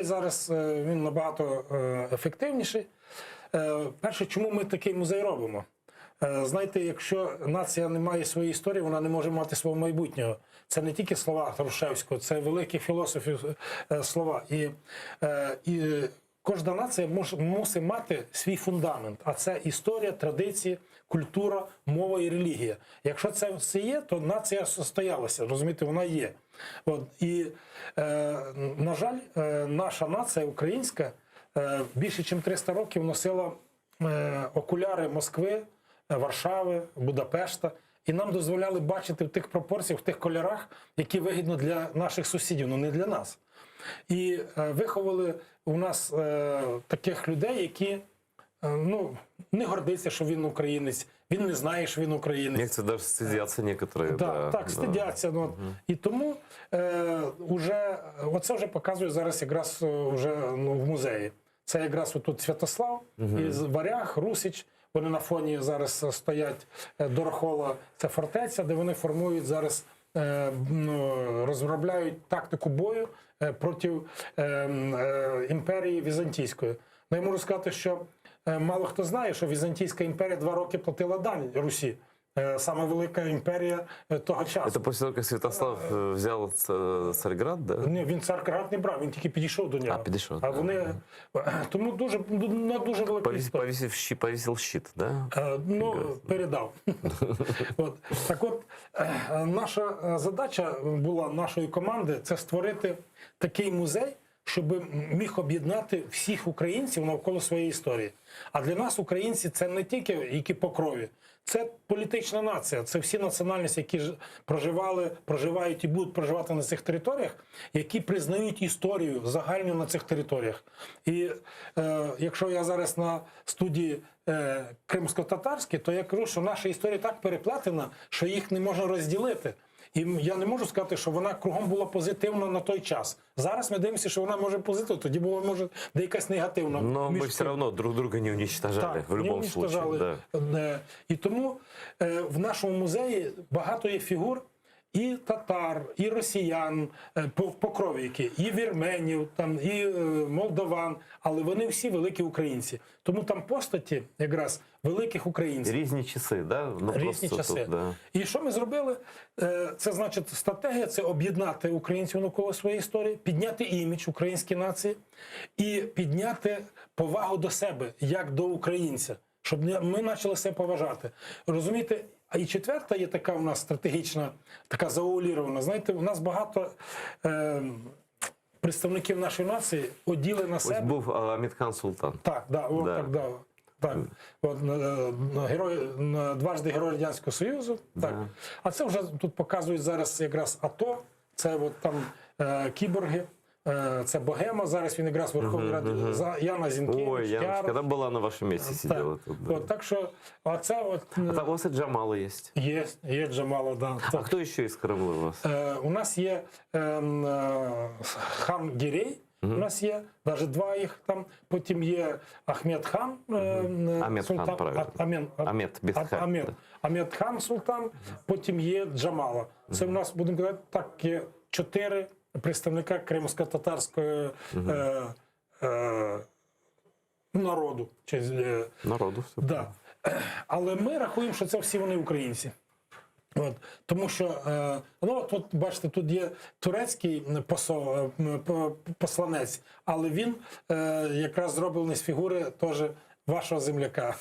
Зараз він набагато ефективніший. Перше, чому ми такий музей робимо? Знаєте, якщо нація не має своєї історії, вона не може мати свого майбутнього. Це не тільки слова Грушевського, це великі філософів слова. І кожна нація мусить мати свій фундамент, а це історія, традиції, культура, мова і релігія. Якщо це все є, то нація состоялася, розумієте, вона є. От. І, на жаль, наша нація українська більше, ніж 300 років носила окуляри Москви, Варшави, Будапешта, і нам дозволяли бачити в тих пропорціях, в тих кольорах, які вигідно для наших сусідів, але не для нас. І виховали у нас таких людей, які не гордиться, що він українець, він не знає, що він українець. Некоторые даже стыдятся некоторые. Так, стидяться. Ну, і тому оце вже показує зараз якраз в музеї. Це якраз отут Святослав, і Варяг, Русич. Вони на фоні зараз стоять Дорохола, це фортеця, де вони формують зараз, розробляють тактику бою проти імперії Візантійської. Ну, я можу сказати, що мало хто знає, що Візантійська імперія 2 роки платила дань Русі. Саме велика імперія того часу. Це після того, як Святослав взяв Царьград, да? Ні, він Царьград не брав, він тільки підійшов до нього. Підійшов. А вони... Тому дуже велика історія. Повісив щит, да? Передав. Так от, наша задача була нашої команди – це створити такий музей, щоб міг об'єднати всіх українців навколо своєї історії. А для нас українці – це не тільки які по крові, це політична нація, це всі національності, які проживають і будуть проживати на цих територіях, які признають історію загальну на цих територіях. І якщо я зараз на студії кримсько-татарській, то я кажу, що наша історія так переплетена, що їх не можна розділити. І я не можу сказати, що вона кругом була позитивна на той час. Зараз ми дивимося, що вона може позитивна, тоді була, може, деякась негативна. Но ми все одно друг друга не уничтожали, в будь-якому випадку. Да. І тому в нашому музеї багато є фігур і татар, і росіян, по крові які, і вірменів, і молдаван, але вони всі великі українці. Тому там постаті якраз великих українців. Різні часи, да? Різні часи. Тут, да. І що ми зробили? Це значить стратегія – це об'єднати українців навколо своєї історії, підняти імідж української нації і підняти повагу до себе, як до українця, щоб ми почали себе поважати. Розумієте? А і четверта є така у нас стратегічна, така заулірована. Знаєте, у нас багато представників нашої нації оділи на себе. Ось був Амітхан Султан. Так, так. От, дважди Герой Радянського Союзу. Так. А це вже тут показують зараз якраз АТО, це от там кіборги. Це Богема, зараз він якраз в Верховній Раді, Яна Зінкевич. Ой, Яночка, коли була на вашому місці сиділа тут. Да. Так що, а там у вас і Джамала є. Є Джамала, да. А хто ще із Кремлю у вас? У нас є хан Гірей, у нас є, навіть 2 їх там, потім є Ахмед хан, Ахмед хан Султан, потім є Джамала. Це у нас, будемо казати, так, є 4 представника кримсько-татарського народу. Народу, все. Да. Але ми рахуємо, що це всі вони українці. От. Тому що, от бачите, тут є турецький посланець, але він якраз зроблений з фігури теж вашого земляка.